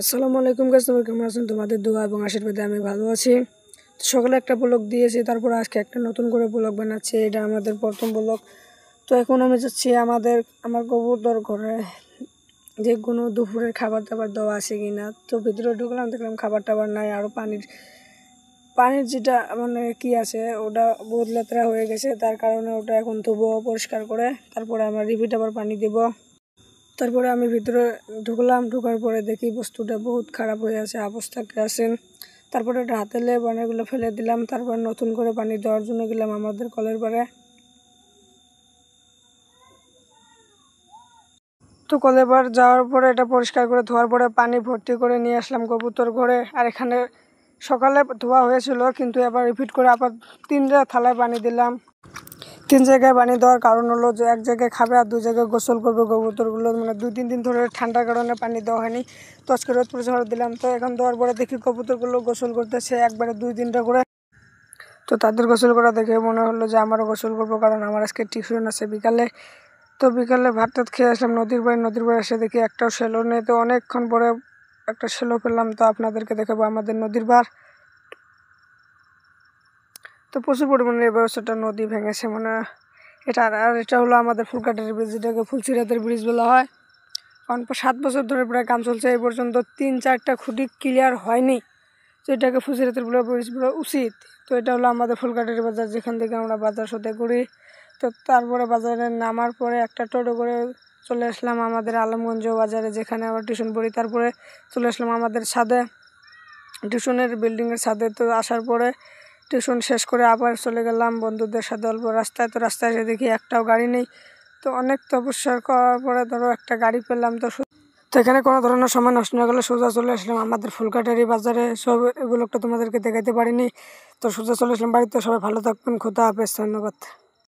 আসসালামু আলাইকুম গাইস, তোমরা কেমন আছেন? তোমাদের দোয়া এবং আশীর্বাদে আমি ভালো আছি। সকালে একটা ব্লগ দিয়েছি, তারপর আজকে একটা নতুন করে ব্লগ বানাচ্ছি। এটা আমাদের প্রথম ব্লগ। তো এখন আমি যাচ্ছি আমার কবুতর ঘরে, যে কোনো দুপুরের খাবার দাবার দেওয়া আছে কিনা। তো ভিতরে ঢুকলাম, দেখলাম খাবার টাবার নাই, আরও পানির যেটা মানে কি আছে ওটা বহুত লেতরা হয়ে গেছে, তার কারণে ওটা এখন ধুবো পরিষ্কার করে, তারপরে আমরা রিপিট আবার পানি দেব। তারপরে আমি ভিতরে ঢুকলাম, ঢোকার পরে দেখি বস্তুটা বহুত খারাপ হয়ে আছে, অবস্থা আছেন। তারপরে এটা হাতে নিয়ে পানিগুলো ফেলে দিলাম, তারপর নতুন করে পানি দেওয়ার জন্য গেলাম আমাদের কলের পাড়ে। তো কলের পাড় যাওয়ার পরে এটা পরিষ্কার করে ধোয়ার পরে পানি ভর্তি করে নিয়ে আসলাম কবুতর ঘরে। আর এখানে সকালে ধোয়া হয়েছিল, কিন্তু এবার রিপিট করে আবার 3টা থালায় পানি দিলাম। 3 জায়গায় পানি দেওয়ার কারণ হলো যে এক জায়গায় খাবে আর 2 জায়গায় গোসল করবে কবুতরগুলো, মানে 2-3 দিন ধরে ঠান্ডার কারণে পানি দেওয়া হয়নি। তো আজকে রোদ পরিষ্কার দিলাম। তো এখন দেওয়ার পরে দেখি কবুতরগুলো গোসল করতেছে একবারে 2-3টা করে। তো তাদের গোসল করা দেখে মনে হলো যে আমারও গোসল করবো, কারণ আমার আজকে টিউশন আছে বিকালে। তো বিকালে ভাত টাত খেয়ে আসলাম নদীর পাড়ে এসে দেখি একটাও শ্যালো নেই। তো অনেকক্ষণ পরে একটা শ্যালো পেলাম, তো আপনাদেরকে দেখাবো আমাদের নদীর পাড়। তো প্রচুর পরিমাণে এই ব্যবস্থাটা নদী ভেঙেছে মানে এটা হলো আমাদের ফুলকাটারি ব্রিজ, যেটাকে ফুলসিরাতের ব্রিজ বলা হয়। কারণ 7 বছর ধরে প্রায় কাম চলছে, এই পর্যন্ত 3-4টা খুঁটি ক্লিয়ার হয়নি। তো এটাকে ফুলসিরাতের ব্রিজ বলা উচিত। তো এটা হলো আমাদের ফুলকাটারি বাজার, যেখান থেকে আমরা বাজার সদাই করি। তো তারপরে বাজারে নামার পরে একটা টোটো করে চলে আসলাম আমাদের আলমগঞ্জ বাজারে, যেখানে আমরা টিউশন পড়ি। তারপরে চলে আসলাম আমাদের ছাদে, টিউশনের বিল্ডিংয়ের ছাদে। তো আসার পরে টিউশন শেষ করে আবার চলে গেলাম বন্ধুদের সাথে অল্প রাস্তায়। তো রাস্তায় এসে দেখি একটাও গাড়ি নেই। তো অনেক তপস্যা করার পরে ধরো একটা গাড়ি পেলাম। তো এখানে কোনো ধরনের সময় নষ্ট না গেলে সোজা চলে আসলাম আমাদের ফুলকাটারি বাজারে। সব এগুলো তোমাদেরকে দেখাতে পারিনি, তো সোজা চলে আসলাম বাড়িতে। সবাই ভালো থাকবেন, খোদা হাফেজ, ধন্যবাদ।